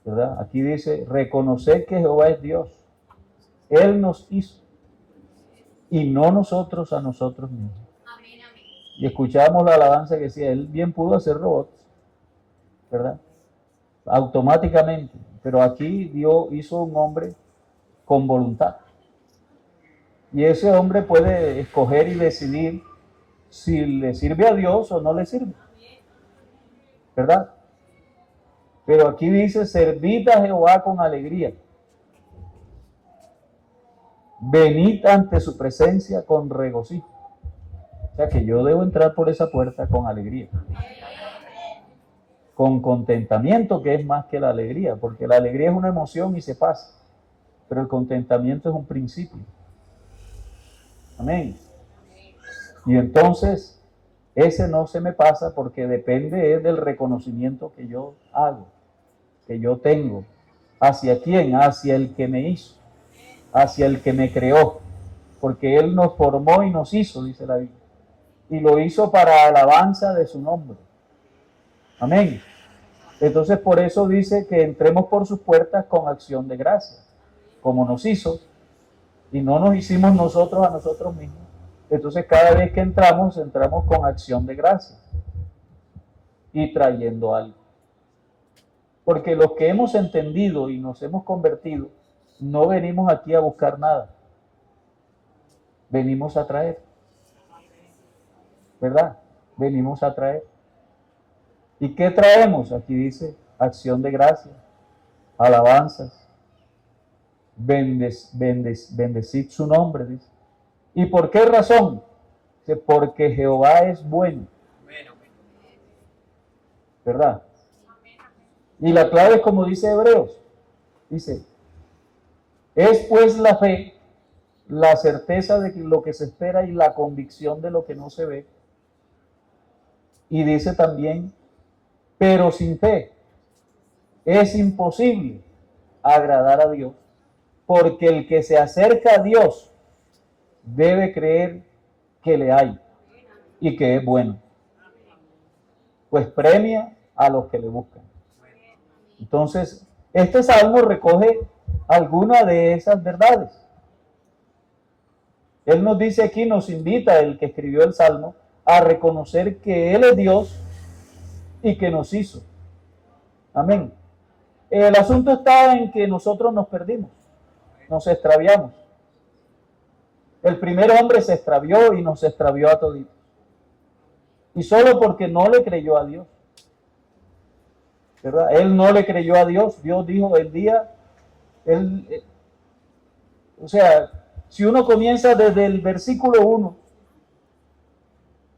¿verdad? Aquí dice, reconocer que Jehová es Dios. Él nos hizo y no nosotros a nosotros mismos. Y escuchábamos la alabanza que decía, él bien pudo hacer robots, ¿verdad? Automáticamente. Pero aquí Dios hizo un hombre con voluntad. Y ese hombre puede escoger y decidir si le sirve a Dios o no le sirve, ¿verdad? Pero aquí dice, servid a Jehová con alegría. Venid ante su presencia con regocijo. O sea que yo debo entrar por esa puerta con alegría. Con contentamiento, que es más que la alegría, porque la alegría es una emoción y se pasa. Pero el contentamiento es un principio. Amén. Y entonces, ese no se me pasa porque depende del reconocimiento que yo hago, que yo tengo. ¿Hacia quién? Hacia el que me hizo, hacia el que me creó. Porque Él nos formó y nos hizo, dice la Biblia. Y lo hizo para alabanza de su nombre. Amén. Entonces por eso dice que entremos por sus puertas con acción de gracias, como nos hizo, y no nos hicimos nosotros a nosotros mismos. Entonces cada vez que entramos con acción de gracias y trayendo algo. Porque los que hemos entendido y nos hemos convertido, no venimos aquí a buscar nada. Venimos a traer. ¿Verdad? Venimos a traer. ¿Y qué traemos? Aquí dice acción de gracias, alabanzas, bendecid su nombre, dice. ¿Y por qué razón? Dice, porque Jehová es bueno. ¿Verdad? Y la clave es como dice Hebreos. Dice, es pues la fe, la certeza de lo que se espera y la convicción de lo que no se ve. Y dice también, pero sin fe es imposible agradar a Dios, porque el que se acerca a Dios debe creer que le hay y que es bueno, pues premia a los que le buscan. Entonces, este salmo recoge algunas de esas verdades. Él nos dice aquí, nos invita, el que escribió el salmo, a reconocer que Él es Dios y que nos hizo. Amén. El asunto está en que nosotros nos perdimos, nos extraviamos. El primer hombre se extravió y nos extravió a toditos. Y solo porque no le creyó a Dios. ¿Verdad? Él no le creyó a Dios. Dios dijo el día, o sea, si uno comienza desde el versículo 1,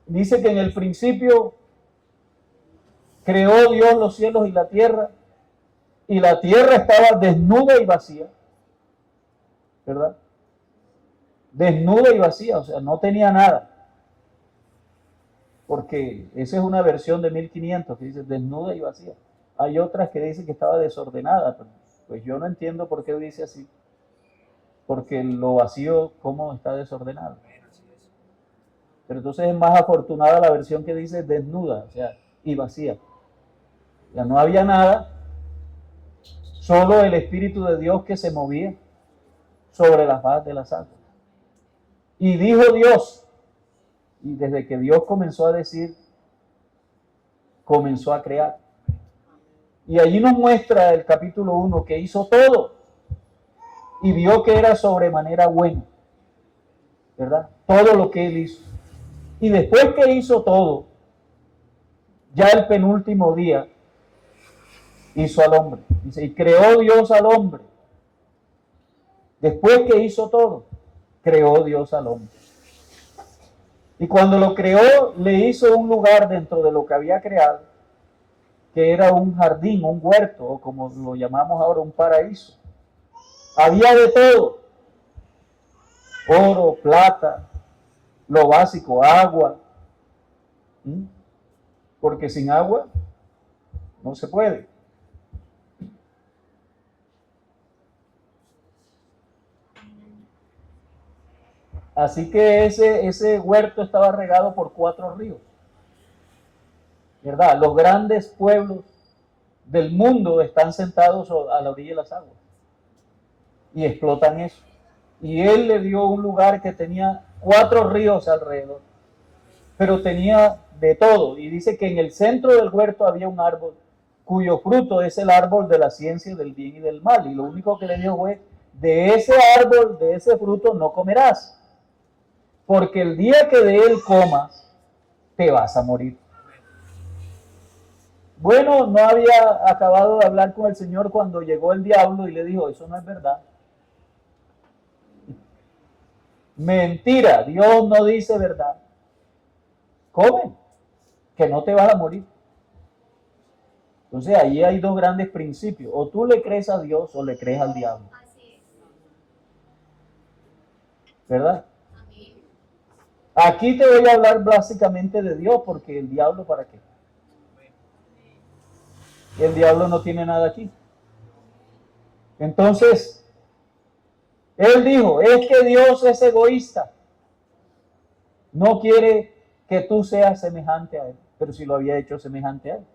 dice que en el principio creó Dios los cielos y la tierra estaba desnuda y vacía, ¿verdad? Desnuda y vacía, o sea, no tenía nada. Porque esa es una versión de 1500 que dice desnuda y vacía. Hay otras que dicen que estaba desordenada, pero pues yo no entiendo por qué dice así. Porque lo vacío, ¿cómo está desordenado? Pero entonces es más afortunada la versión que dice desnuda, o sea, y vacía. Ya no había nada, solo el Espíritu de Dios que se movía sobre la faz de las aguas. Y dijo Dios, y desde que Dios comenzó a decir, comenzó a crear. Y allí nos muestra el capítulo 1 que hizo todo y vio que era sobremanera bueno, ¿verdad? Todo lo que Él hizo. Y después que hizo todo, ya el penúltimo día, hizo al hombre. Dice, y creó Dios al hombre. Después que hizo todo, creó Dios al hombre. Y cuando lo creó, le hizo un lugar dentro de lo que había creado, que era un jardín, un huerto, o como lo llamamos ahora, un paraíso. Había de todo. Oro, plata, lo básico, agua. Porque sin agua no se puede. Así que ese huerto estaba regado por 4 ríos, ¿verdad? Los grandes pueblos del mundo están sentados a la orilla de las aguas y explotan eso. Y él le dio un lugar que tenía 4 ríos alrededor, pero tenía de todo. Y dice que en el centro del huerto había un árbol cuyo fruto es el árbol de la ciencia del bien y del mal. Y lo único que le dijo fue, de ese árbol, de ese fruto no comerás, porque el día que de él comas, te vas a morir. Bueno, no había acabado de hablar con el Señor cuando llegó el diablo y le dijo, eso no es verdad. Mentira, Dios no dice verdad. Come, que no te vas a morir. Entonces ahí hay 2 grandes principios. O tú le crees a Dios o le crees al diablo. ¿Verdad? Aquí te voy a hablar básicamente de Dios, porque el diablo, ¿para qué? El diablo no tiene nada aquí. Entonces, él dijo, es que Dios es egoísta. No quiere que tú seas semejante a él, pero si lo había hecho semejante a él.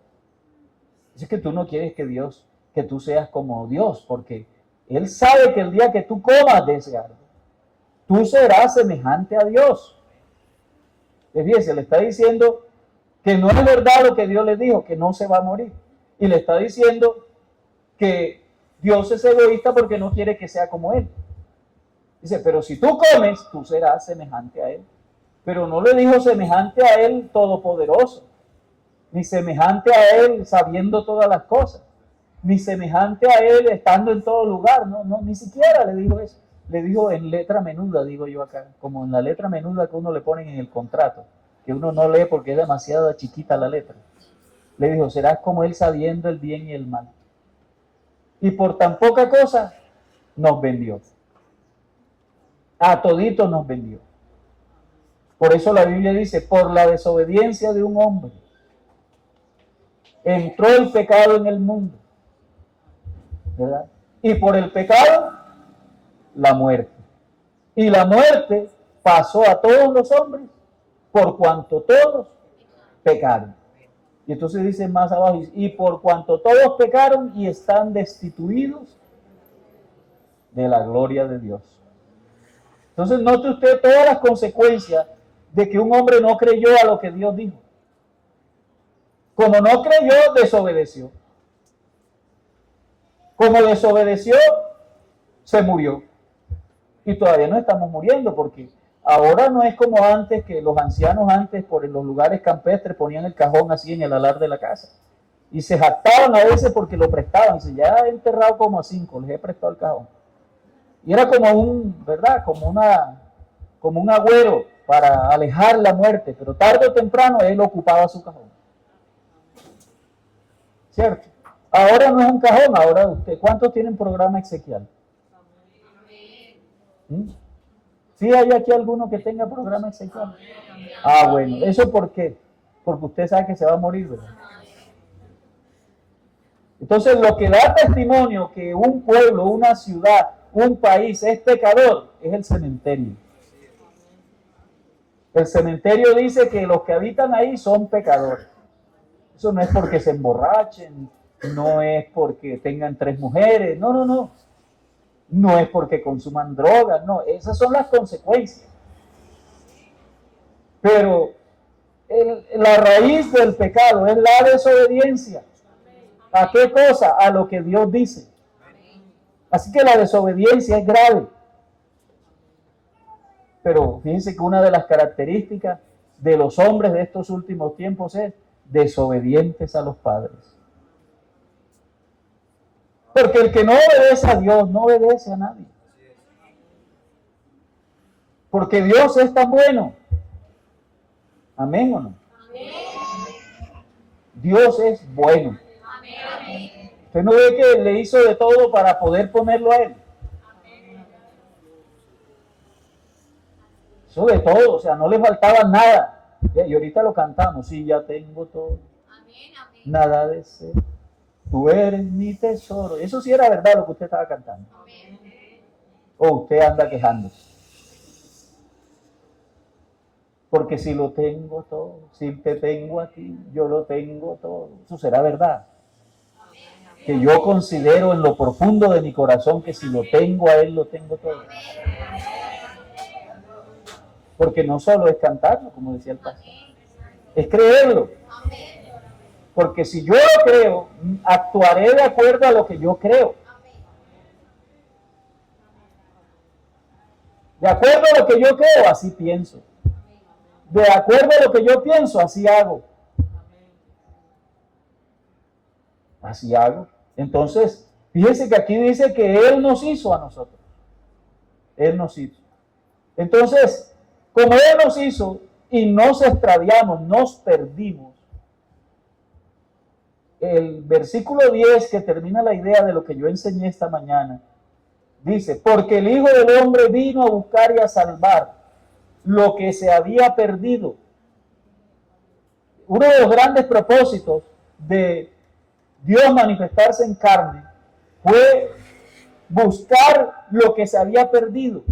Es que tú no quieres que tú seas como Dios, porque él sabe que el día que tú comas de ese árbol, tú serás semejante a Dios. Fíjese, le está diciendo que no es verdad lo que Dios le dijo, que no se va a morir. Y le está diciendo que Dios es egoísta porque no quiere que sea como él. Dice, pero si tú comes, tú serás semejante a él. Pero no le dijo semejante a él todopoderoso, ni semejante a él sabiendo todas las cosas, ni semejante a él estando en todo lugar. No, ni siquiera le dijo eso. Le dijo en letra menuda, digo yo acá, como en la letra menuda que uno le ponen en el contrato, que uno no lee porque es demasiado chiquita la letra. Le dijo, serás como él sabiendo el bien y el mal. Y por tan poca cosa nos vendió. A toditos nos vendió. Por eso la Biblia dice, por la desobediencia de un hombre entró el pecado en el mundo, ¿verdad? Y por el pecado, la muerte. Y la muerte pasó a todos los hombres por cuanto todos pecaron. Y entonces dice más abajo, y por cuanto todos pecaron y están destituidos de la gloria de Dios. Entonces note usted todas las consecuencias de que un hombre no creyó a lo que Dios dijo. Como no creyó, desobedeció. Como desobedeció, se murió. Y todavía no estamos muriendo, porque ahora no es como antes, que los ancianos antes por los lugares campestres ponían el cajón así en el alar de la casa. Y se jactaban a veces porque lo prestaban. Dice, ya he enterrado como a 5, les he prestado el cajón. Y era como un, ¿verdad? Como un agüero para alejar la muerte, pero tarde o temprano él ocupaba su cajón. ¿Cierto? Ahora no es un cajón, ahora usted, ¿cuántos tienen programa exequial? ¿Mm? ¿Sí hay aquí alguno que tenga programa exequial? Ah, bueno, ¿eso por qué? Porque usted sabe que se va a morir, ¿verdad? Entonces, lo que da testimonio que un pueblo, una ciudad, un país es pecador, es el cementerio. El cementerio dice que los que habitan ahí son pecadores. Eso no es porque se emborrachen, no es porque tengan 3 mujeres, no. No es porque consuman drogas, no, esas son las consecuencias. Pero la raíz del pecado es la desobediencia. ¿A qué cosa? A lo que Dios dice. Así que la desobediencia es grave. Pero fíjense que una de las características de los hombres de estos últimos tiempos es desobedientes a los padres. Porque el que no obedece a Dios no obedece a nadie. Porque Dios es tan bueno. ¿Amén o no? Dios es bueno. Usted no ve que le hizo de todo para poder ponerlo a él. Hizo de todo, o sea, no le faltaba nada. Y ahorita lo cantamos, sí, ya tengo todo. Nada de ser. Tú eres mi tesoro. Eso sí era verdad lo que usted estaba cantando. O usted anda quejándose. Porque si lo tengo todo, si te tengo a ti, yo lo tengo todo. Eso será verdad. que yo considero en lo profundo de mi corazón que si lo tengo a Él, lo tengo todo. Porque no solo es cantarlo, como decía el pastor, es creerlo. Porque si yo lo creo, actuaré de acuerdo a lo que yo creo. De acuerdo a lo que yo creo, así pienso. De acuerdo a lo que yo pienso, así hago. Así hago. Entonces, fíjense que aquí dice que Él nos hizo a nosotros. Él nos hizo. Entonces, como Él nos hizo y nos extraviamos, nos perdimos, el versículo 10 que termina la idea de lo que yo enseñé esta mañana, dice, porque el Hijo del Hombre vino a buscar y a salvar lo que se había perdido. Uno de los grandes propósitos de Dios manifestarse en carne fue buscar lo que se había perdido.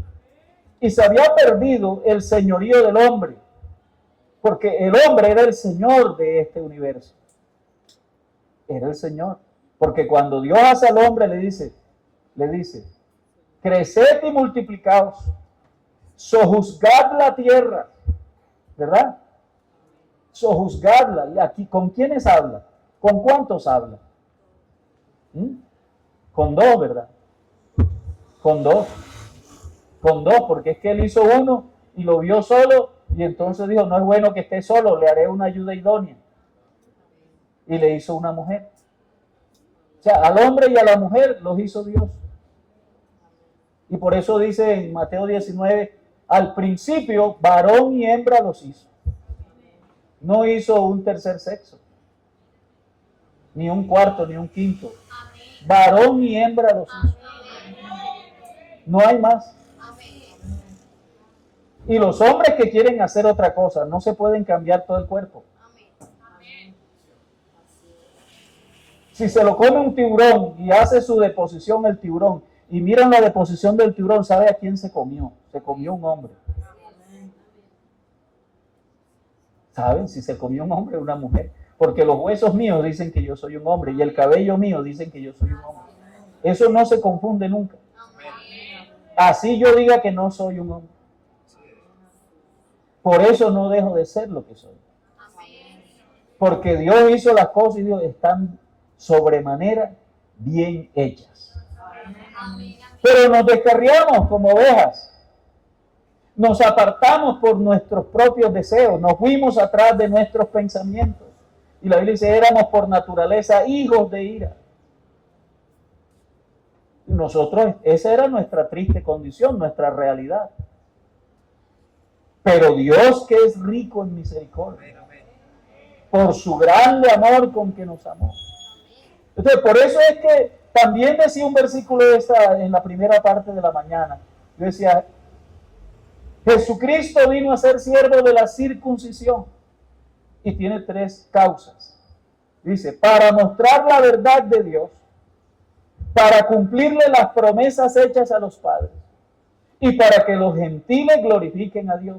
Y se había perdido el señorío del hombre, porque el hombre era el señor de este universo. Era el Señor. Porque cuando Dios hace al hombre, le dice, creced y multiplicaos, sojuzgad la tierra, ¿verdad? Sojuzgadla. Y aquí, ¿con quiénes habla? ¿Con cuántos habla? Con dos, ¿verdad? Con dos, porque es que Él hizo uno y lo vio solo, y entonces dijo, no es bueno que esté solo, le haré una ayuda idónea. Y le hizo una mujer. O sea, al hombre y a la mujer los hizo Dios. Y por eso dice en Mateo 19, al principio varón y hembra los hizo. No hizo un tercer sexo, ni un cuarto, ni un quinto. Varón y hembra los hizo. No hay más. Y los hombres que quieren hacer otra cosa, no se pueden cambiar todo el cuerpo. Si se lo come un tiburón y hace su deposición el tiburón, y miran la deposición del tiburón, ¿sabe a quién se comió? Se comió un hombre. ¿Saben? Si se comió un hombre o una mujer. Porque los huesos míos dicen que yo soy un hombre y el cabello mío dicen que yo soy un hombre. Eso no se confunde nunca. Así yo diga que no soy un hombre. Por eso no dejo de ser lo que soy. Porque Dios hizo las cosas y Dios están sobremanera bien hechas. Pero nos descarriamos como ovejas. Nos apartamos por nuestros propios deseos. Nos fuimos atrás de nuestros pensamientos. Y la Biblia dice, éramos por naturaleza hijos de ira. Y nosotros, esa era nuestra triste condición, nuestra realidad. Pero Dios, que es rico en misericordia, por su grande amor con que nos amó. Entonces, por eso es que también decía un versículo en la primera parte de la mañana. Yo decía, Jesucristo vino a ser siervo de la circuncisión. Y tiene tres causas. Dice, para mostrar la verdad de Dios, para cumplirle las promesas hechas a los padres y para que los gentiles glorifiquen a Dios.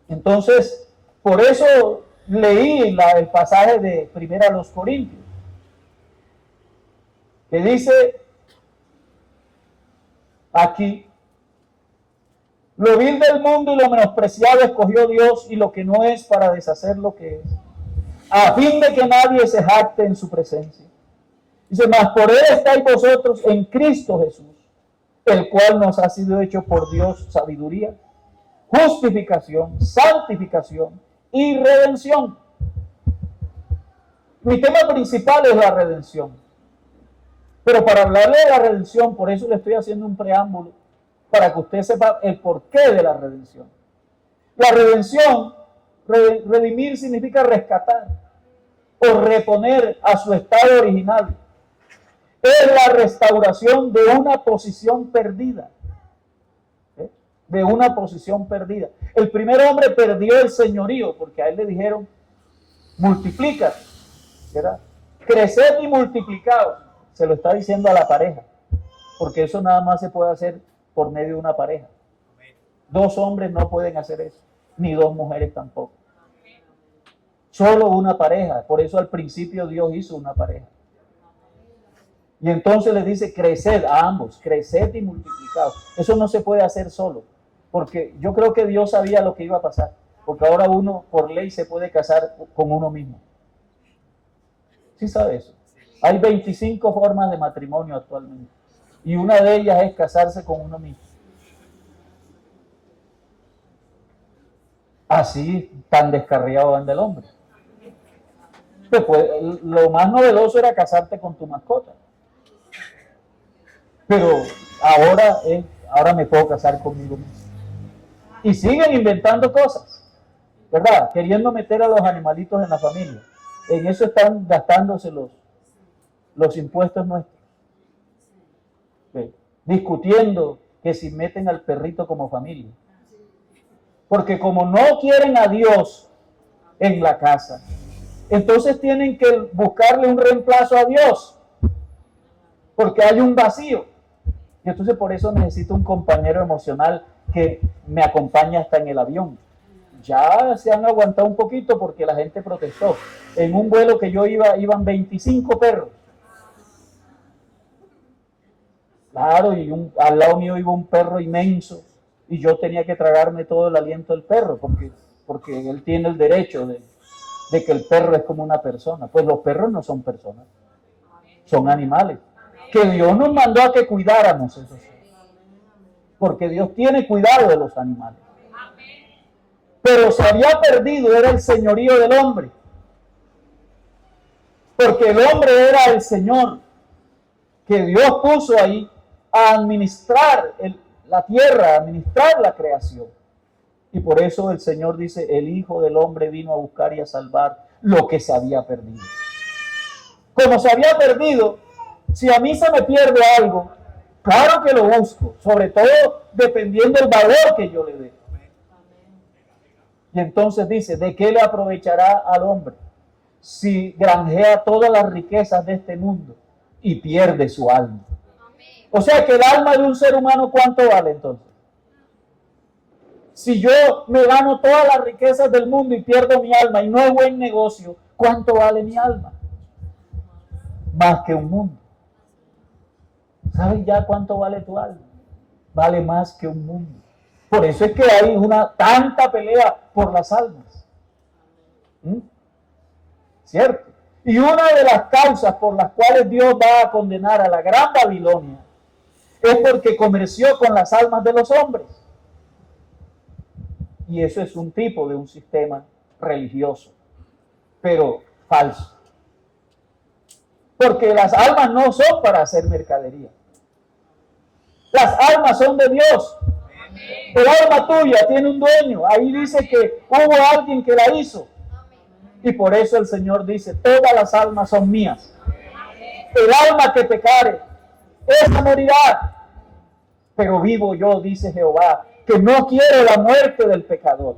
Entonces, por eso leí el pasaje de 1 Corintios, que dice aquí, lo vil del mundo y lo menospreciado escogió Dios y lo que no es para deshacer lo que es, a fin de que nadie se jacte en su presencia. Dice, mas por él estáis vosotros en Cristo Jesús, el cual nos ha sido hecho por Dios sabiduría, justificación, santificación y redención. Mi tema principal es la redención. Pero para hablarle de la redención, por eso le estoy haciendo un preámbulo, para que usted sepa el porqué de la redención. La redención, redimir significa rescatar o reponer a su estado original. Es la restauración de una posición perdida. De una posición perdida. El primer hombre perdió el señorío porque a él le dijeron, multiplícate, ¿verdad? Creced y multiplicaos. Se lo está diciendo a la pareja, porque eso nada más se puede hacer por medio de una pareja. Dos hombres no pueden hacer eso, ni dos mujeres tampoco. Solo una pareja. Por eso al principio Dios hizo una pareja. Y entonces les dice, creced a ambos, creced y multiplicaos. Eso no se puede hacer solo, porque yo creo que Dios sabía lo que iba a pasar, porque ahora uno por ley se puede casar con uno mismo. ¿Sí sabe eso? Hay 25 formas de matrimonio actualmente, y una de ellas es casarse con uno mismo. Así tan descarriado anda el hombre. Pues, lo más novedoso era casarte con tu mascota. Pero ahora me puedo casar conmigo mismo. Y siguen inventando cosas, ¿verdad? Queriendo meter a los animalitos en la familia. En eso están gastándose los impuestos nuestros. ¿Sí? Discutiendo que si meten al perrito como familia. Porque como no quieren a Dios en la casa, entonces tienen que buscarle un reemplazo a Dios. Porque hay un vacío. Y entonces por eso necesito un compañero emocional que me acompañe hasta en el avión. Ya se han aguantado un poquito porque la gente protestó. En un vuelo que yo iban 25 perros. Claro, y al lado mío iba un perro inmenso y yo tenía que tragarme todo el aliento del perro porque él tiene el derecho de que el perro es como una persona. Pues los perros no son personas, son animales. Que Dios nos mandó a que cuidáramos esos seres. Porque Dios tiene cuidado de los animales. Pero se había perdido, era el señorío del hombre. Porque el hombre era el Señor que Dios puso ahí a administrar la tierra, a administrar la creación. Y por eso el Señor dice, el Hijo del Hombre vino a buscar y a salvar lo que se había perdido. Como se había perdido, si a mí se me pierde algo, claro que lo busco, sobre todo dependiendo del valor que yo le dé. Y entonces dice, ¿de qué le aprovechará al hombre si granjea todas las riquezas de este mundo y pierde su alma? O sea que el alma de un ser humano, ¿cuánto vale entonces? Si yo me gano todas las riquezas del mundo y pierdo mi alma y no es buen negocio, ¿cuánto vale mi alma? Más que un mundo. ¿Sabes ya cuánto vale tu alma? Vale más que un mundo. Por eso es que hay tanta pelea por las almas. ¿Cierto? Y una de las causas por las cuales Dios va a condenar a la gran Babilonia es porque comerció con las almas de los hombres. Y eso es un tipo de un sistema religioso, pero falso. Porque las almas no son para hacer mercadería. Las almas son de Dios. El alma tuya tiene un dueño. Ahí dice que hubo alguien que la hizo. Y por eso el Señor dice, todas las almas son mías. El alma que pecare, esa morirá. Pero vivo yo, dice Jehová, que no quiero la muerte del pecador,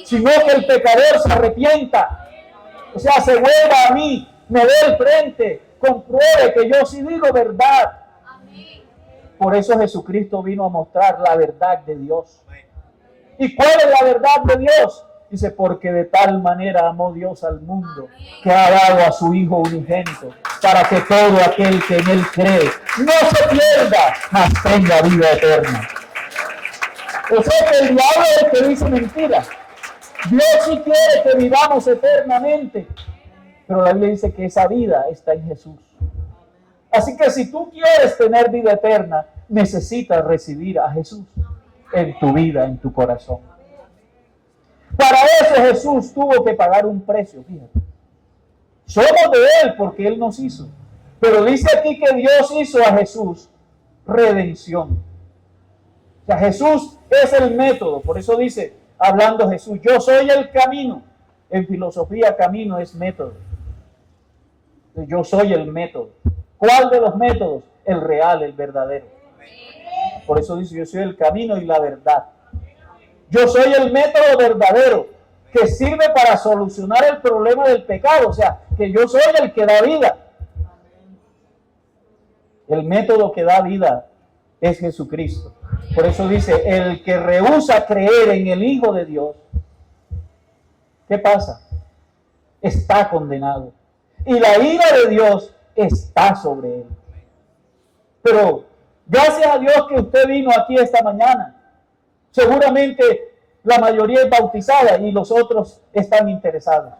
sino que el pecador se arrepienta. O sea, se vuelva a mí, me dé el frente, compruebe que yo sí digo verdad. Por eso Jesucristo vino a mostrar la verdad de Dios. ¿Y cuál es la verdad de Dios? Dice, porque de tal manera amó Dios al mundo, que ha dado a su Hijo unigénito, para que todo aquel que en Él cree no se pierda, mas tenga vida eterna. O sea que el diablo es el que dice mentiras. Dios sí quiere que vivamos eternamente, pero la Biblia dice que esa vida está en Jesús. Así que si tú quieres tener vida eterna, necesitas recibir a Jesús en tu vida, en tu corazón. Para eso Jesús tuvo que pagar un precio, fíjate. Somos de Él porque Él nos hizo. Pero dice aquí que Dios hizo a Jesús redención. O sea, Jesús es el método. Por eso dice, hablando Jesús, yo soy el camino. En filosofía, camino es método. Yo soy el método. ¿Cuál de los métodos? El real, el verdadero. Por eso dice, yo soy el camino y la verdad. Yo soy el método verdadero que sirve para solucionar el problema del pecado. O sea, que yo soy el que da vida. El método que da vida es Jesucristo. Por eso dice, el que rehúsa creer en el Hijo de Dios, ¿qué pasa? Está condenado. Y la ira de Dios está sobre él. Pero gracias a Dios que usted vino aquí esta mañana. Seguramente la mayoría es bautizada y los otros están interesados.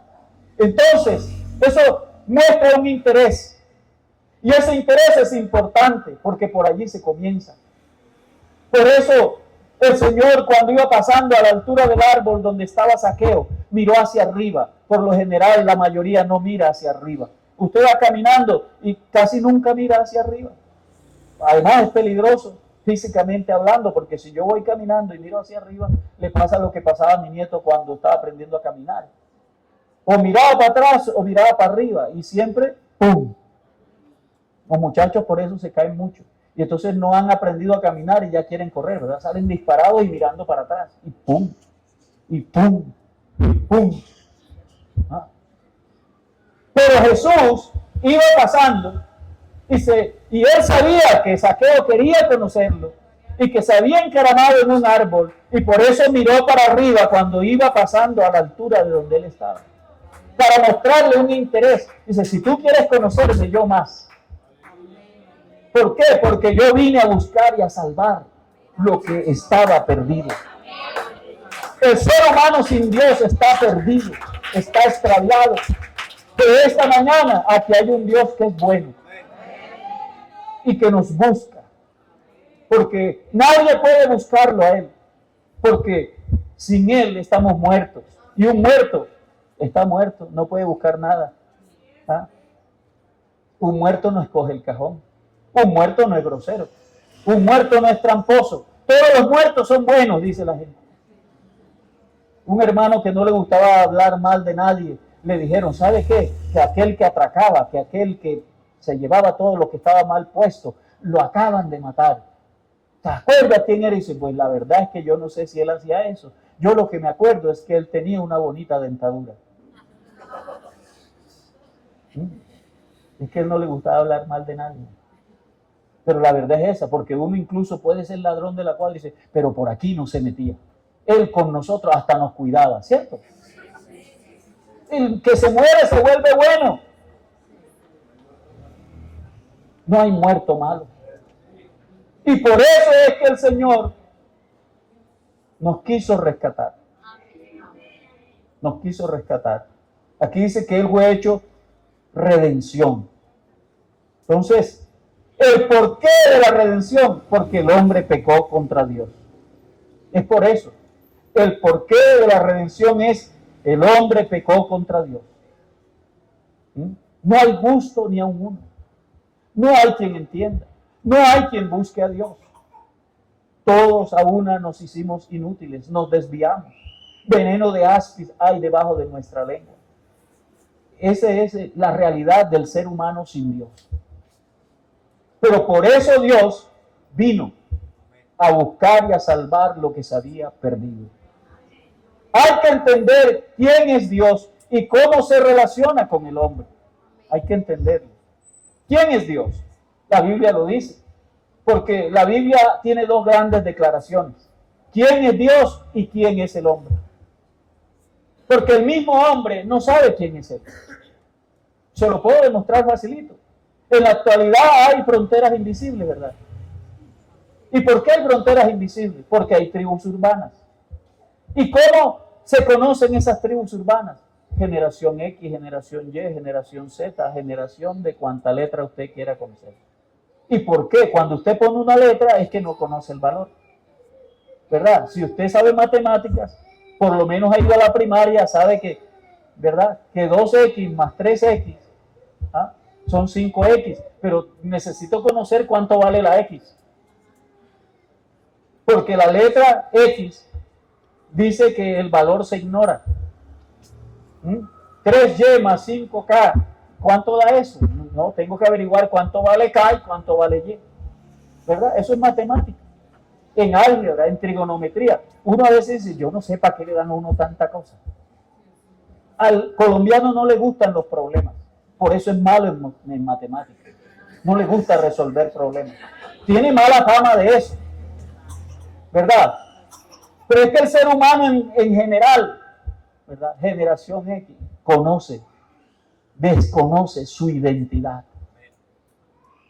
Entonces, eso muestra un interés. Y ese interés es importante porque por allí se comienza. Por eso el Señor, cuando iba pasando a la altura del árbol donde estaba Zaqueo, miró hacia arriba. Por lo general, la mayoría no mira hacia arriba. Usted va caminando y casi nunca mira hacia arriba. Además es peligroso físicamente hablando, porque si yo voy caminando y miro hacia arriba, le pasa lo que pasaba a mi nieto cuando estaba aprendiendo a caminar. O miraba para atrás o miraba para arriba y siempre ¡pum! Los muchachos por eso se caen mucho. Y entonces no han aprendido a caminar y ya quieren correr, ¿verdad? Salen disparados y mirando para atrás. Y ¡pum! Y ¡pum! Y ¡pum! ¿Ah? Pero Jesús iba pasando y él sabía que Zaqueo quería conocerlo y que se había encaramado en un árbol y por eso miró para arriba cuando iba pasando a la altura de donde él estaba. Para mostrarle un interés. Dice, si tú quieres conocerme, yo más. ¿Por qué? Porque yo vine a buscar y a salvar lo que estaba perdido. El ser humano sin Dios está perdido, está extraviado. Pero esta mañana aquí hay un Dios que es bueno y que nos busca. Porque nadie puede buscarlo a Él. Porque sin Él estamos muertos. Y un muerto está muerto, no puede buscar nada. ¿Ah? Un muerto no escoge el cajón. Un muerto no es grosero. Un muerto no es tramposo. Todos los muertos son buenos, dice la gente. Un hermano que no le gustaba hablar mal de nadie, le dijeron, ¿sabe qué? Que aquel que atracaba, que aquel que se llevaba todo lo que estaba mal puesto, lo acaban de matar. ¿Te acuerdas quién era? Y dice, pues la verdad es que yo no sé si él hacía eso. Yo lo que me acuerdo es que él tenía una bonita dentadura. Es que él no le gustaba hablar mal de nadie. Pero la verdad es esa, porque uno incluso puede ser ladrón de la cuadra y dice, pero por aquí no se metía. Él con nosotros hasta nos cuidaba, ¿cierto? El que se muere se vuelve bueno. No hay muerto malo. Y por eso es que el Señor nos quiso rescatar. Nos quiso rescatar. Aquí dice que Él fue hecho redención. Entonces, ¿el porqué de la redención? Porque el hombre pecó contra Dios. Es por eso. El porqué de la redención es el hombre pecó contra Dios. No hay justo ni aun uno. No hay quien entienda. No hay quien busque a Dios. Todos a una nos hicimos inútiles, nos desviamos. Veneno de áspid hay debajo de nuestra lengua. Esa es la realidad del ser humano sin Dios. Pero por eso Dios vino a buscar y a salvar lo que se había perdido. Hay que entender quién es Dios y cómo se relaciona con el hombre. Hay que entenderlo. ¿Quién es Dios? La Biblia lo dice. Porque la Biblia tiene dos grandes declaraciones. ¿Quién es Dios y quién es el hombre? Porque el mismo hombre no sabe quién es él. Se lo puedo demostrar facilito. En la actualidad hay fronteras invisibles, ¿verdad? ¿Y por qué hay fronteras invisibles? Porque hay tribus urbanas. ¿Y cómo se conocen esas tribus urbanas? Generación X, generación Y, generación Z, generación de cuanta letra usted quiera conocer. ¿Y por qué? Cuando usted pone una letra es que no conoce el valor. ¿Verdad? Si usted sabe matemáticas, por lo menos ha ido a la primaria, sabe que, ¿verdad? Que 2x más 3x son 5x, pero necesito conocer cuánto vale la x. Porque la letra X dice que el valor se ignora. 3y más 5k, ¿cuánto da eso? No, tengo que averiguar cuánto vale k y cuánto vale y. ¿Verdad? Eso es matemática. En álgebra, en trigonometría. Uno a veces dice, yo no sé para qué le dan a uno tanta cosa. Al colombiano no le gustan los problemas. Por eso es malo en matemáticas. No le gusta resolver problemas. Tiene mala fama de eso. ¿Verdad? Pero es que el ser humano en general, ¿verdad? Generación X, desconoce su identidad.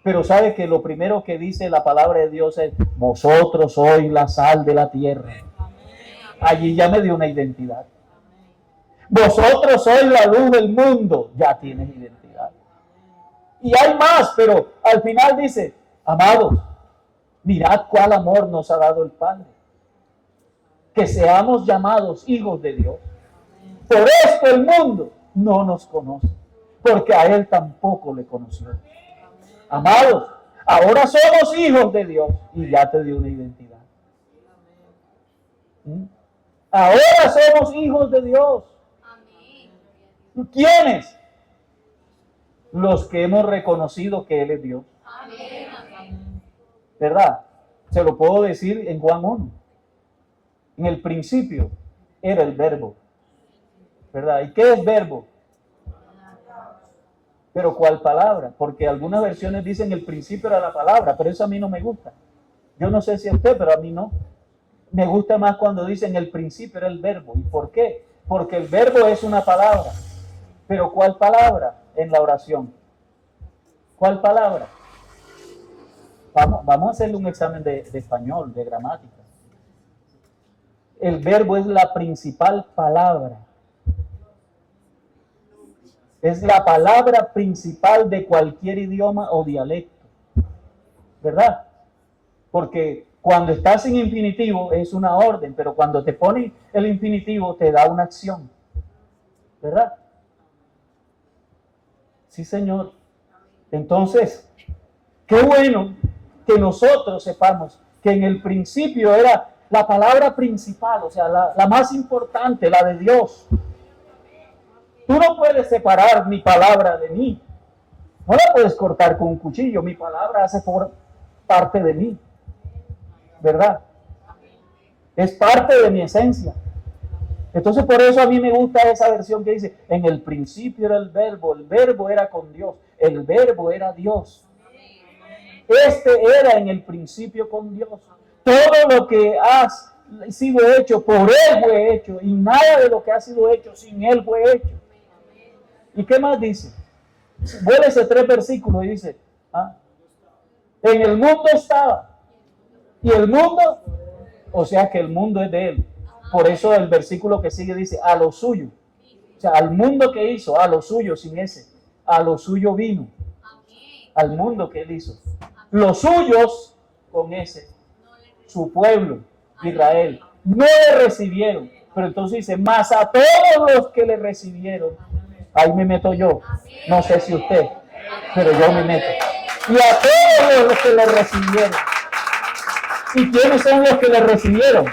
Pero sabe que lo primero que dice la palabra de Dios es: vosotros sois la sal de la tierra. Allí ya me dio una identidad. Vosotros sois la luz del mundo. Ya tienes identidad. Y hay más, pero al final dice: amados, mirad cuál amor nos ha dado el Padre, que seamos llamados hijos de Dios. Por esto el mundo no nos conoce, porque a Él tampoco le conoció. Amados, ahora somos hijos de Dios y ya te dio una identidad. Ahora somos hijos de Dios. ¿Quiénes? Los que hemos reconocido que Él es Dios. ¿Verdad? Se lo puedo decir en Juan 1. En el principio era el verbo. ¿Verdad? ¿Y qué es verbo? Pero ¿cuál palabra? Porque algunas versiones dicen el principio era la palabra, pero eso a mí no me gusta. Yo no sé si a usted, pero a mí no. Me gusta más cuando dicen el principio era el verbo. ¿Y por qué? Porque el verbo es una palabra. Pero ¿cuál palabra en la oración? ¿Cuál palabra? Vamos a hacerle un examen de español, de gramática. El verbo es la principal palabra. Es la palabra principal de cualquier idioma o dialecto. ¿Verdad? Porque cuando estás en infinitivo es una orden, pero cuando te pone el infinitivo te da una acción. ¿Verdad? Sí, Señor. Entonces, qué bueno que nosotros sepamos que en el principio era la palabra principal, o sea, la más importante, la de Dios. Tú no puedes separar mi palabra de mí. No la puedes cortar con un cuchillo. Mi palabra hace parte de mí. ¿Verdad? Es parte de mi esencia. Entonces por eso a mí me gusta esa versión que dice: en el principio era el verbo era con Dios, el verbo era Dios. Este era en el principio con Dios. Todo lo que has sido hecho, por Él fue hecho, y nada de lo que ha sido hecho sin Él fue hecho. ¿Y qué más dice? Vuélvese 3 versículos y dice: en el mundo estaba, y el mundo, o sea que el mundo es de Él. Por eso el versículo que sigue dice: a lo suyo. O sea, al mundo que hizo, a lo suyo sin ese, a lo suyo vino. Al mundo que Él hizo. Los suyos, con ese, su pueblo, Israel, no le recibieron. Pero entonces dice: más a todos los que le recibieron. Ahí me meto yo. No sé si usted, pero yo me meto. Y a todos los que le recibieron. ¿Y quiénes son los que le recibieron?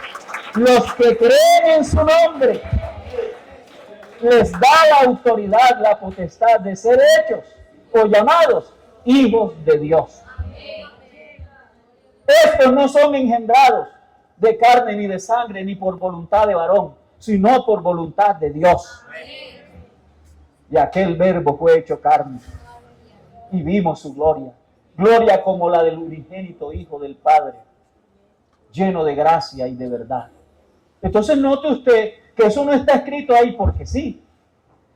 Los que creen en su nombre. Les da la autoridad, la potestad de ser hechos o llamados hijos de Dios. Estos no son engendrados de carne ni de sangre ni por voluntad de varón, sino por voluntad de Dios. Y aquel verbo fue hecho carne y vimos su gloria. Gloria como la del unigénito Hijo del Padre, lleno de gracia y de verdad. Entonces note usted que eso no está escrito ahí porque sí.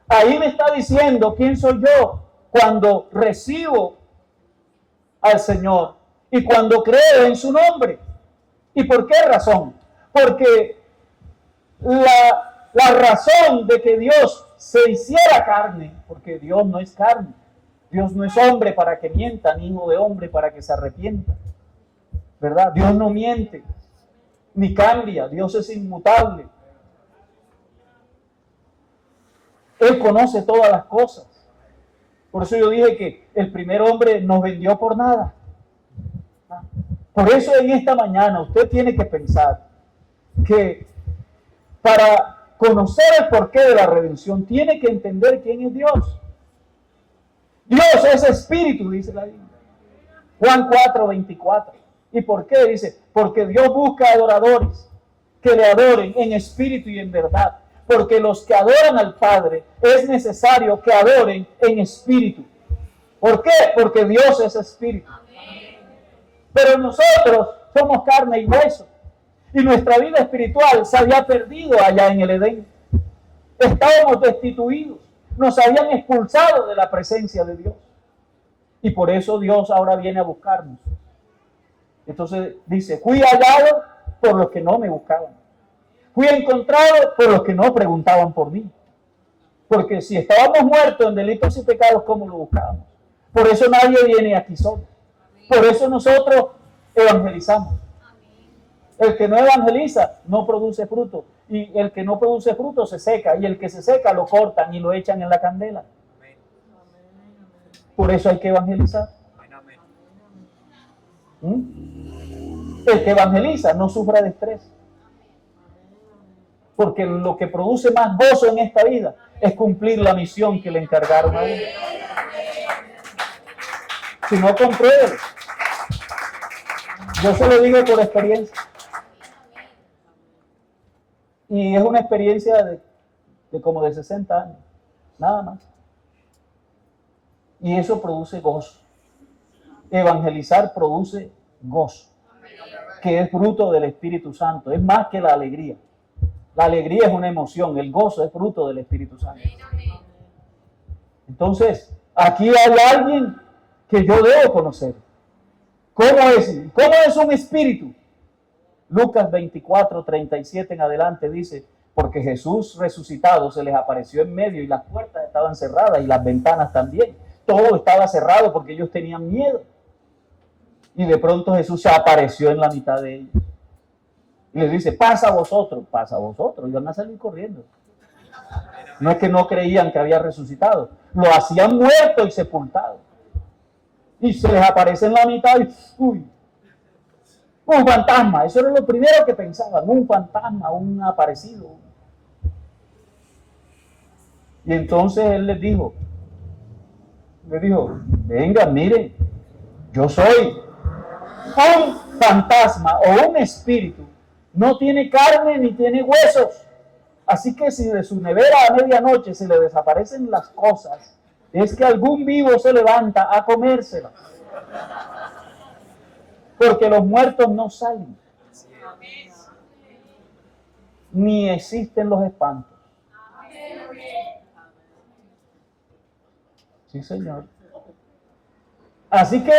Ahí me está diciendo quién soy yo cuando recibo al Señor y cuando creo en su nombre. ¿Y por qué razón? Porque la razón de que Dios se hiciera carne, porque Dios no es carne, Dios no es hombre para que mienta, ni hijo de hombre para que se arrepienta, ¿verdad? Dios no miente, ni cambia, Dios es inmutable. Él conoce todas las cosas. Por eso yo dije que el primer hombre nos vendió por nada. Por eso en esta mañana usted tiene que pensar que para conocer el porqué de la redención tiene que entender quién es Dios. Dios es espíritu, dice la Biblia. Juan 4:24. ¿Y por qué? Dice: porque Dios busca adoradores que le adoren en espíritu y en verdad. Porque los que adoran al Padre es necesario que adoren en espíritu. ¿Por qué? Porque Dios es espíritu. Pero nosotros somos carne y hueso. Y nuestra vida espiritual se había perdido allá en el Edén. Estábamos destituidos. Nos habían expulsado de la presencia de Dios. Y por eso Dios ahora viene a buscarnos. Entonces dice, fui hallado por los que no me buscaban. Fui encontrado por los que no preguntaban por mí. Porque si estábamos muertos en delitos y pecados, ¿cómo lo buscábamos? Por eso nadie viene aquí solo. Por eso nosotros evangelizamos. El que no evangeliza no produce fruto. Y el que no produce fruto se seca. Y el que se seca lo cortan y lo echan en la candela. Por eso hay que evangelizar. El que evangeliza no sufre de estrés. Porque lo que produce más gozo en esta vida es cumplir la misión que le encargaron a él. Si no, compruébelo. Yo se lo digo por experiencia. Y es una experiencia de como de 60 años. Nada más. Y eso produce gozo. Evangelizar produce gozo, que es fruto del Espíritu Santo. Es más que la alegría. La alegría es una emoción, el gozo es fruto del Espíritu Santo. Entonces, aquí hay alguien que yo debo conocer. ¿Cómo es un espíritu? Lucas 24, 37 en adelante dice, porque Jesús resucitado se les apareció en medio y las puertas estaban cerradas y las ventanas también. Todo estaba cerrado porque ellos tenían miedo. Y de pronto Jesús se apareció en la mitad de ellos. Y les dice, pasa a vosotros. Y van a salir corriendo. No es que no creían que había resucitado. Lo hacían muerto y sepultado. Y se les aparece en la mitad y uy, un fantasma. Eso era lo primero que pensaban. Un fantasma, un aparecido. Y entonces él les dijo, venga, miren, yo soy un fantasma o un espíritu. No tiene carne ni tiene huesos. Así que si de su nevera a medianoche se le desaparecen las cosas, es que algún vivo se levanta a comérselas. Porque los muertos no salen. Ni existen los espantos. Sí, Señor. Así que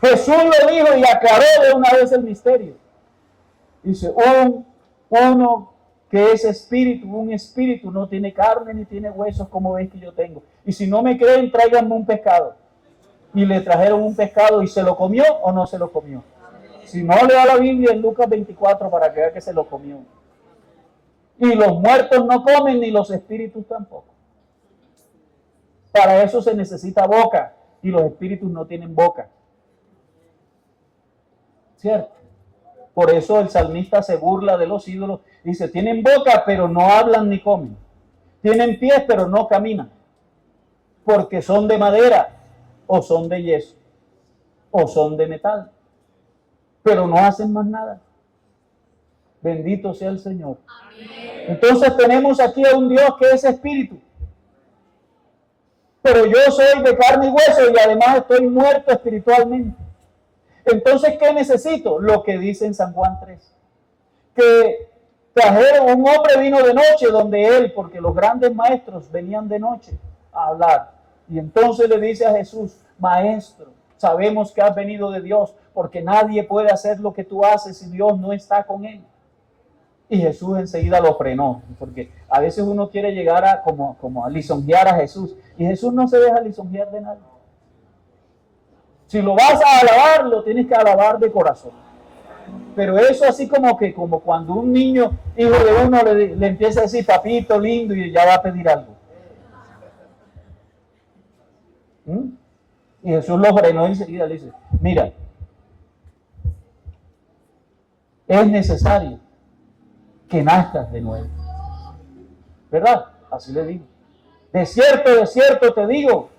Jesús lo dijo y aclaró de una vez el misterio. Dice, uno que es espíritu, un espíritu no tiene carne ni tiene huesos como ves que yo tengo. Y si no me creen, tráiganme un pescado. Y le trajeron un pescado y se lo comió o no se lo comió. Si no, le da la Biblia en Lucas 24 para que vea que se lo comió. Y los muertos no comen ni los espíritus tampoco. Para eso se necesita boca y los espíritus no tienen boca. ¿Cierto? Por eso el salmista se burla de los ídolos. Dice, tienen boca pero no hablan ni comen. Tienen pies pero no caminan. Porque son de madera o son de yeso o son de metal. Pero no hacen más nada. Bendito sea el Señor. Amén. Entonces tenemos aquí a un Dios que es espíritu. Pero yo soy de carne y hueso y además estoy muerto espiritualmente. Entonces, ¿qué necesito? Lo que dice en San Juan 3. Que trajeron, un hombre vino de noche donde él, porque los grandes maestros venían de noche a hablar. Y entonces le dice a Jesús, maestro, sabemos que has venido de Dios, porque nadie puede hacer lo que tú haces si Dios no está con él. Y Jesús enseguida lo frenó, porque a veces uno quiere llegar a como a lisonjear a Jesús, y Jesús no se deja lisonjear de nadie. Si lo vas a alabar, lo tienes que alabar de corazón. Pero eso así como cuando un niño, hijo de uno, le empieza a decir papito lindo y ya va a pedir algo. Y Jesús lo frenó y enseguida le dice, mira, es necesario que nazcas de nuevo. ¿Verdad? Así le digo. De cierto te digo,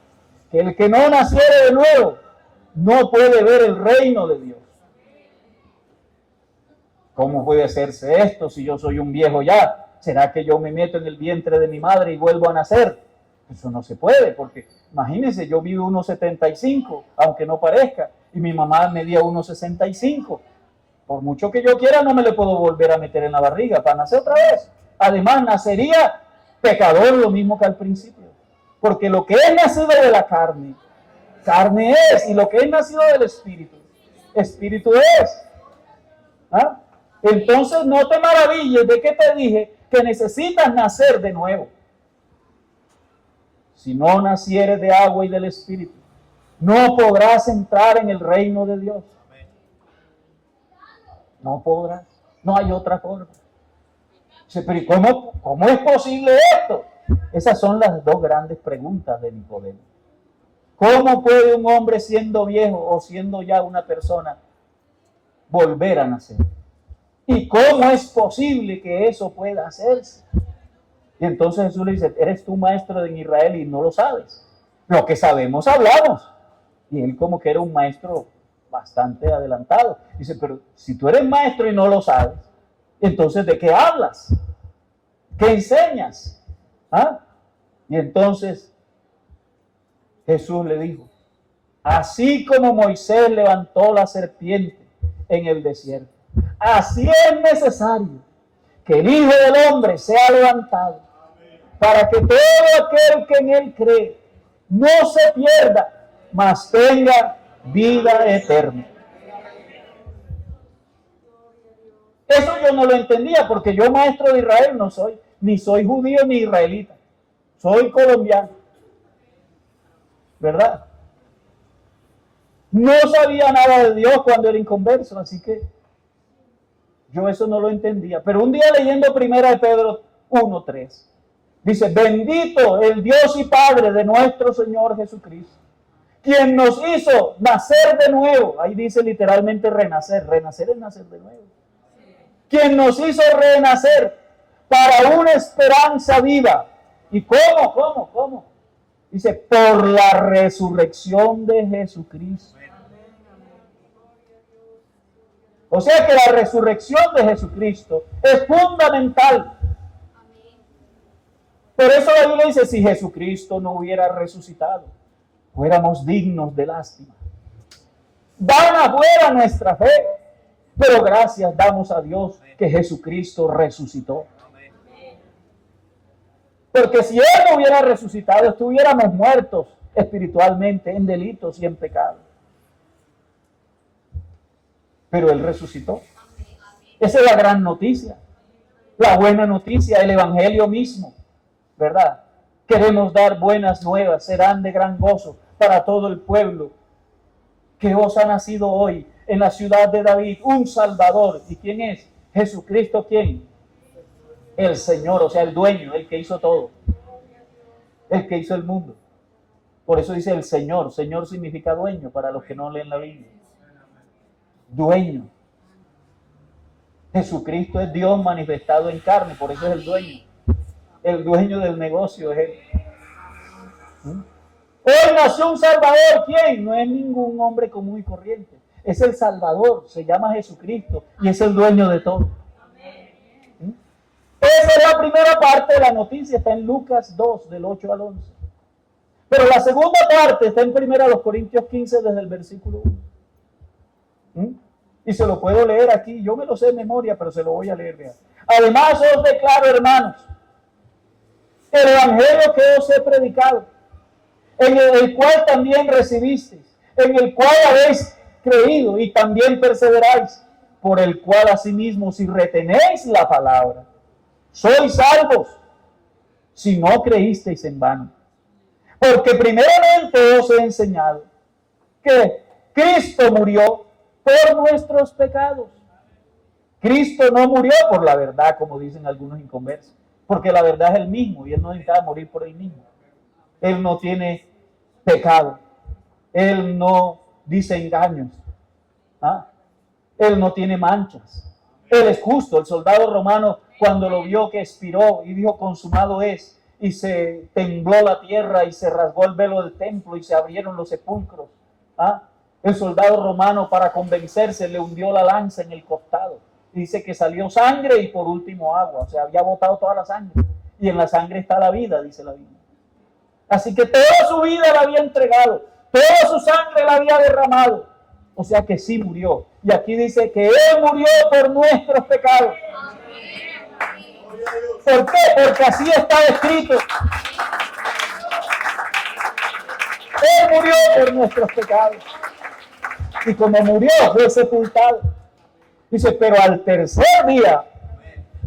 que el que no naciere de nuevo, no puede ver el reino de Dios. ¿Cómo puede hacerse esto si yo soy un viejo ya? ¿Será que yo me meto en el vientre de mi madre y vuelvo a nacer? Eso no se puede, porque imagínense, yo mido 1,75, aunque no parezca, y mi mamá medía 1,65. Por mucho que yo quiera, no me le puedo volver a meter en la barriga para nacer otra vez. Además, nacería pecador lo mismo que al principio. Porque lo que es nacido de la carne, carne es, y lo que es nacido del Espíritu, Espíritu es. ¿Ah? Entonces no te maravilles de que te dije que necesitas nacer de nuevo. Si no nacieres de agua y del Espíritu, no podrás entrar en el reino de Dios. No podrás. No hay otra forma. Pero ¿cómo es posible esto? Esas son las dos grandes preguntas de Nicodemo. ¿Cómo puede un hombre siendo viejo o siendo ya una persona volver a nacer? ¿Y cómo es posible que eso pueda hacerse? Y entonces Jesús le dice, eres tú maestro en Israel y no lo sabes. Lo que sabemos, hablamos. Y él como que era un maestro bastante adelantado. Dice, pero si tú eres maestro y no lo sabes, entonces ¿de qué hablas? ¿Qué enseñas? ¿Ah? Y entonces Jesús le dijo, así como Moisés levantó la serpiente en el desierto, así es necesario que el Hijo del Hombre sea levantado, para que todo aquel que en él cree no se pierda, mas tenga vida eterna. Eso yo no lo entendía, porque yo maestro de Israel no soy, ni soy judío ni israelita, soy colombiano, ¿verdad? No sabía nada de Dios cuando era inconverso, así que yo eso no lo entendía. Pero un día leyendo 1 de Pedro 1:3, dice, bendito el Dios y Padre de nuestro Señor Jesucristo, quien nos hizo nacer de nuevo. Ahí dice literalmente renacer. Renacer es nacer de nuevo. Quien nos hizo renacer para una esperanza viva. ¿Y cómo? Dice, por la resurrección de Jesucristo. O sea que la resurrección de Jesucristo es fundamental. Por eso la Biblia dice, si Jesucristo no hubiera resucitado, fuéramos dignos de lástima. Vana fuera nuestra fe, pero gracias damos a Dios que Jesucristo resucitó. Porque si Él no hubiera resucitado, estuviéramos muertos espiritualmente en delitos y en pecados. Pero Él resucitó. Esa es la gran noticia, la buena noticia, el Evangelio mismo, ¿verdad? Queremos dar buenas nuevas, serán de gran gozo para todo el pueblo, que os ha nacido hoy en la ciudad de David un Salvador. ¿Y quién es? Jesucristo, ¿quién? El Señor, o sea, el dueño, el que hizo todo, el que hizo el mundo. Por eso dice el Señor. Señor significa dueño para los que no leen la Biblia. Dueño. Jesucristo es Dios manifestado en carne, por eso es el dueño. El dueño del negocio es Él. Hoy nació un Salvador. ¿Quién? No es ningún hombre común y corriente. Es el Salvador, se llama Jesucristo y es el dueño de todo. Esa es la primera parte de la noticia, está en Lucas 2, del 8 al 11. Pero la segunda parte está en 1 Corintios 15, desde el versículo 1. Y se lo puedo leer aquí, yo me lo sé de memoria, pero se lo voy a leer. Vean. Además os declaro, hermanos, el evangelio que os he predicado, en el cual también recibisteis, en el cual habéis creído y también perseveráis, por el cual asimismo si retenéis la palabra, sois salvos, si no creísteis en vano. Porque primeramente os he enseñado que Cristo murió por nuestros pecados. Cristo no murió por la verdad, como dicen algunos inconversos, porque la verdad es el mismo y Él no necesitaba morir por Él mismo. Él no tiene pecado. Él no dice engaños. Él no tiene manchas. Él es justo. El soldado romano, cuando lo vio que expiró y dijo consumado es, y se tembló la tierra y se rasgó el velo del templo y se abrieron los sepulcros. El soldado romano, para convencerse, le hundió la lanza en el costado. Dice que salió sangre y por último agua. O sea, había botado toda la sangre. Y en la sangre está la vida, dice la Biblia. Así que toda su vida la había entregado. Toda su sangre la había derramado. O sea que sí murió. Y aquí dice que Él murió por nuestros pecados. ¿Por qué? Porque así está escrito. Él murió por nuestros pecados. Y como murió, fue sepultado. Dice, pero al tercer día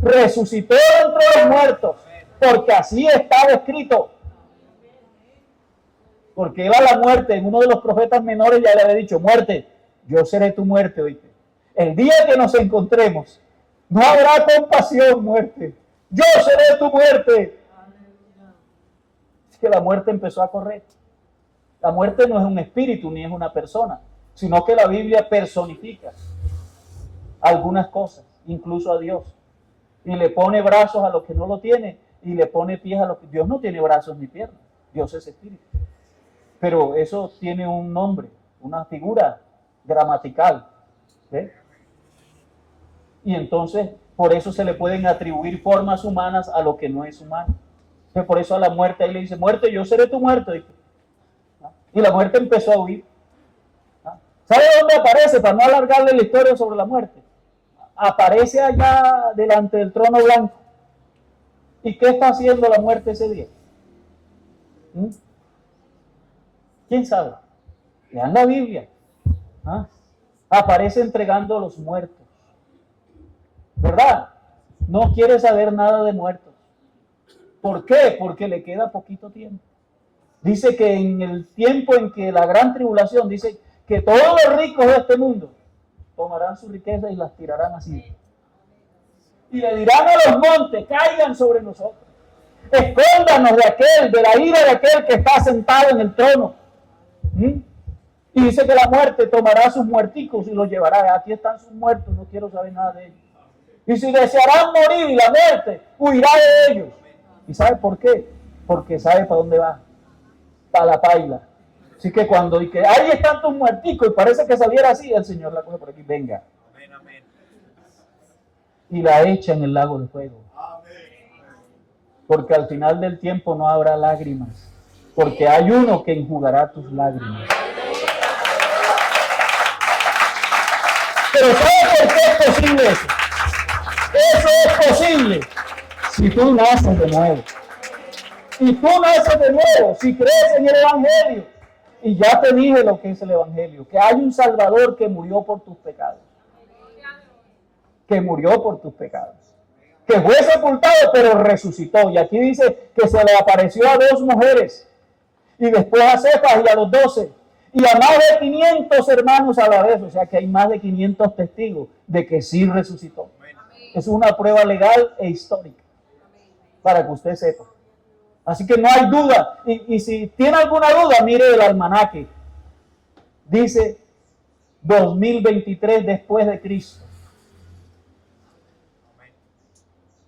resucitó entre los muertos, porque así estaba escrito. Porque él a la muerte, en uno de los profetas menores ya le había dicho, muerte, yo seré tu muerte, oíste. El día que nos encontremos, no habrá compasión, muerte. Yo seré tu muerte. Es que la muerte empezó a correr. La muerte no es un espíritu ni es una persona, sino que la Biblia personifica algunas cosas, incluso a Dios. Y le pone brazos a los que no lo tienen y le pone pies a los que... Dios no tiene brazos ni piernas, Dios es espíritu. Pero eso tiene un nombre, una figura gramatical. ¿Sí? Y entonces, por eso se le pueden atribuir formas humanas a lo que no es humano. Entonces, por eso a la muerte ahí le dice, muerte, yo seré tu muerte. Y la muerte empezó a huir. ¿Sabe dónde aparece? Para no alargarle la historia sobre la muerte. Aparece allá delante del trono blanco. ¿Y qué está haciendo la muerte ese día? ¿Quién sabe? Lean la Biblia. Aparece entregando a los muertos. ¿Verdad? No quiere saber nada de muertos. ¿Por qué? Porque le queda poquito tiempo. Dice que en el tiempo en que la gran tribulación, dice que todos los ricos de este mundo tomarán su riqueza y las tirarán así. Y le dirán a los montes, caigan sobre nosotros. Escóndanos de la ira de aquel que está sentado en el trono. Y dice que la muerte tomará sus muerticos y los llevará. Aquí están sus muertos, no quiero saber nada de ellos. Y si desearán morir, y la muerte huirá de ellos. ¿Y sabe por qué? Porque sabe para dónde va. Para la paila. Así que cuando y que ahí están tus muerticos y parece que saliera así, el Señor la coge por aquí, venga. Y la echa en el lago de fuego. Porque al final del tiempo no habrá lágrimas. Porque hay uno que enjugará tus lágrimas. Pero ¿sabes por qué es posible eso? Eso es posible si tú naces de nuevo. Y tú naces de nuevo, si crees en el Evangelio. Y ya te dije lo que es el Evangelio, que hay un Salvador que murió por tus pecados. Que murió por tus pecados. Que fue sepultado, pero resucitó. Y aquí dice que se le apareció a 2 mujeres. Y después a Cefas y a los 12. Y a más de 500 hermanos a la vez. O sea que hay más de 500 testigos de que sí resucitó. Es una prueba legal e histórica. Para que usted sepa. Así que no hay duda. Y si tiene alguna duda, mire el almanaque. Dice 2023 después de Cristo.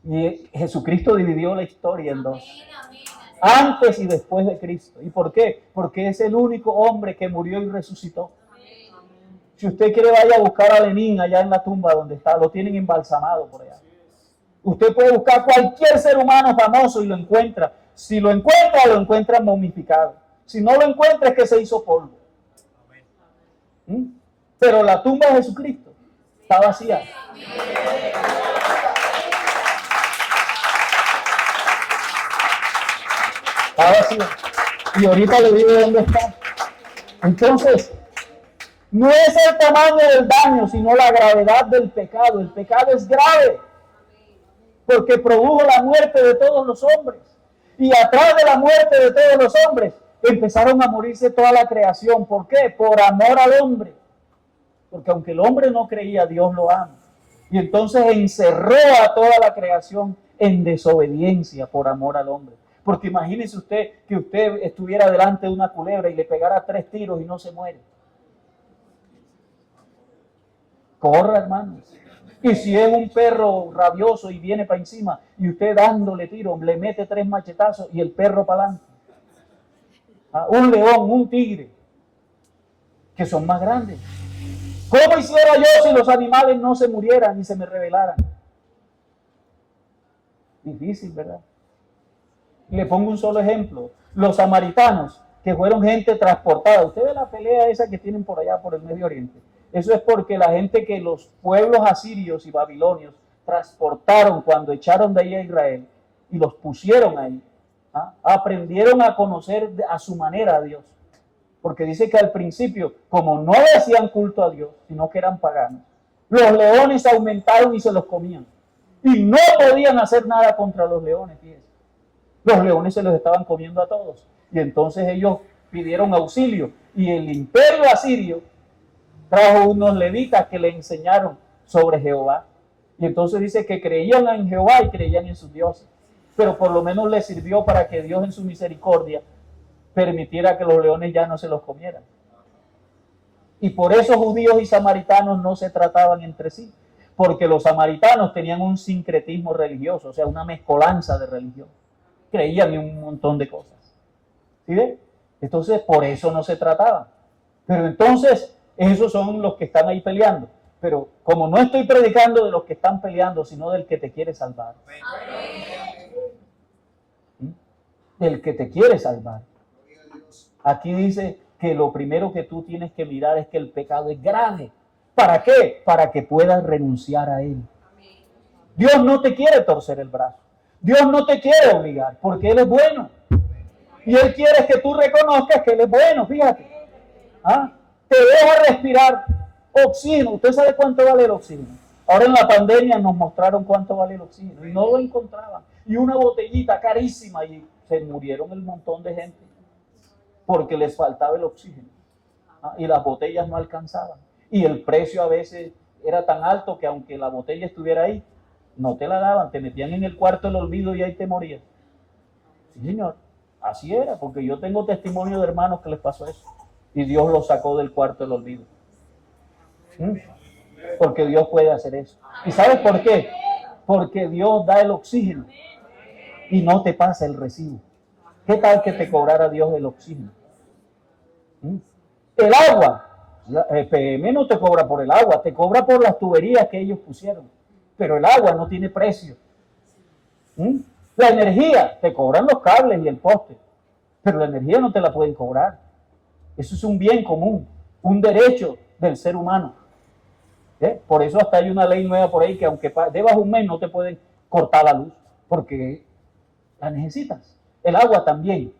Y Jesucristo dividió la historia en 2. Antes y después de Cristo. ¿Y por qué? Porque es el único hombre que murió y resucitó. Si usted quiere, vaya a buscar a Lenin allá en la tumba donde está. Lo tienen embalsamado por allá. Usted puede buscar cualquier ser humano famoso y lo encuentra. Si lo encuentra momificado. Si no lo encuentra, es que se hizo polvo. Pero la tumba de Jesucristo está vacía. Está vacía. Y ahorita le digo dónde está. Entonces, no es el tamaño del daño, sino la gravedad del pecado. El pecado es grave. Porque produjo la muerte de todos los hombres. Y atrás de la muerte de todos los hombres, empezaron a morirse toda la creación. ¿Por qué? Por amor al hombre. Porque aunque el hombre no creía, Dios lo ama. Y entonces encerró a toda la creación en desobediencia por amor al hombre. Porque imagínese usted que usted estuviera delante de una culebra y le pegara 3 tiros y no se muere. Corra, hermanos. Y si es un perro rabioso y viene para encima y usted dándole tiro, le mete 3 machetazos y el perro para adelante. Un león, un tigre, que son más grandes. ¿Cómo hiciera yo si los animales no se murieran ni se me rebelaran? Difícil, ¿verdad? Le pongo un solo ejemplo. Los samaritanos, que fueron gente transportada. Usted ve la pelea esa que tienen por allá, por el Medio Oriente. Eso es porque la gente que los pueblos asirios y babilonios transportaron cuando echaron de ahí a Israel y los pusieron ahí, aprendieron a conocer a su manera a Dios. Porque dice que al principio, como no le hacían culto a Dios, sino que eran paganos, los leones aumentaron y se los comían. Y no podían hacer nada contra los leones, fíjense. Los leones se los estaban comiendo a todos. Y entonces ellos pidieron auxilio. Y el imperio asirio trajo unos levitas que le enseñaron sobre Jehová. Y entonces dice que creían en Jehová y creían en sus dioses. Pero por lo menos les sirvió para que Dios en su misericordia permitiera que los leones ya no se los comieran. Y por eso judíos y samaritanos no se trataban entre sí, porque los samaritanos tenían un sincretismo religioso, o sea, una mezcolanza de religión. Creían en un montón de cosas. ¿Sí ven? Entonces, por eso no se trataban. Pero entonces, esos son los que están ahí peleando. Pero como no estoy predicando de los que están peleando, sino del que te quiere salvar. ¿Sí? Del que te quiere salvar. Aquí dice que lo primero que tú tienes que mirar es que el pecado es grave. ¿Para qué? Para que puedas renunciar a él. Dios no te quiere torcer el brazo. Dios no te quiere obligar, porque Él es bueno. Y Él quiere que tú reconozcas que Él es bueno, fíjate. ¿Ah? Te deja respirar oxígeno. ¿Usted sabe cuánto vale el oxígeno? Ahora en la pandemia nos mostraron cuánto vale el oxígeno y no lo encontraban. Y una botellita carísima y se murieron el montón de gente porque les faltaba el oxígeno. ¿Ah? Y las botellas no alcanzaban. Y el precio a veces era tan alto que aunque la botella estuviera ahí, no te la daban, te metían en el cuarto del olvido y ahí te morías. Sí, señor, así era, porque yo tengo testimonio de hermanos que les pasó eso. Y Dios los sacó del cuarto del olvido. Porque Dios puede hacer eso. ¿Y sabes por qué? Porque Dios da el oxígeno y no te pasa el recibo. ¿Qué tal que te cobrara Dios el oxígeno? El agua, el PM no te cobra por el agua, te cobra por las tuberías que ellos pusieron. Pero el agua no tiene precio. La energía, te cobran los cables y el poste, pero la energía no te la pueden cobrar. Eso es un bien común, un derecho del ser humano. Por eso hasta hay una ley nueva por ahí que aunque debas un mes no te pueden cortar la luz, porque la necesitas. El agua también.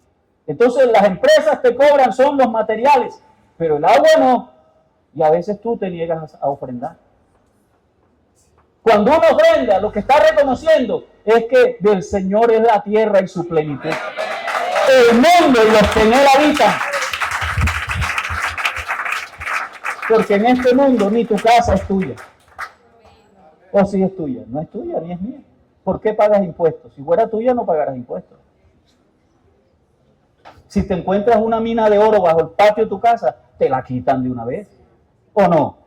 Entonces las empresas te cobran son los materiales, pero el agua no. Y a veces tú te niegas a ofrendar. Cuando uno ofrenda, lo que está reconociendo es que del Señor es la tierra y su plenitud. El mundo y los que en él habitan. Porque en este mundo ni tu casa es tuya. O si es tuya. No es tuya ni es mía. ¿Por qué pagas impuestos? Si fuera tuya no pagarás impuestos. Si te encuentras una mina de oro bajo el patio de tu casa, te la quitan de una vez. ¿O no?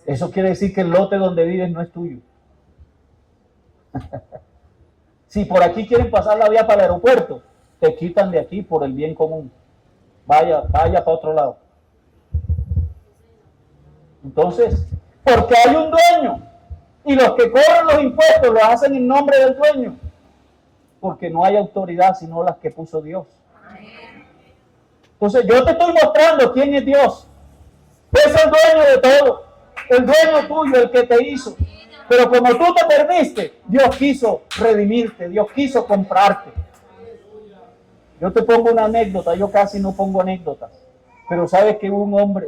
Eso quiere decir que el lote donde vives no es tuyo. Si por aquí quieren pasar la vía para el aeropuerto, te quitan de aquí por el bien común. Vaya para otro lado. Entonces, porque hay un dueño y los que cobran los impuestos lo hacen en nombre del dueño, porque no hay autoridad sino las que puso Dios. Entonces yo te estoy mostrando quién es Dios. Es el dueño de todo, el dueño tuyo, el que te hizo. Pero como tú te perdiste, Dios quiso redimirte, Dios quiso comprarte. Yo te pongo una anécdota, yo casi no pongo anécdotas, pero sabes que un hombre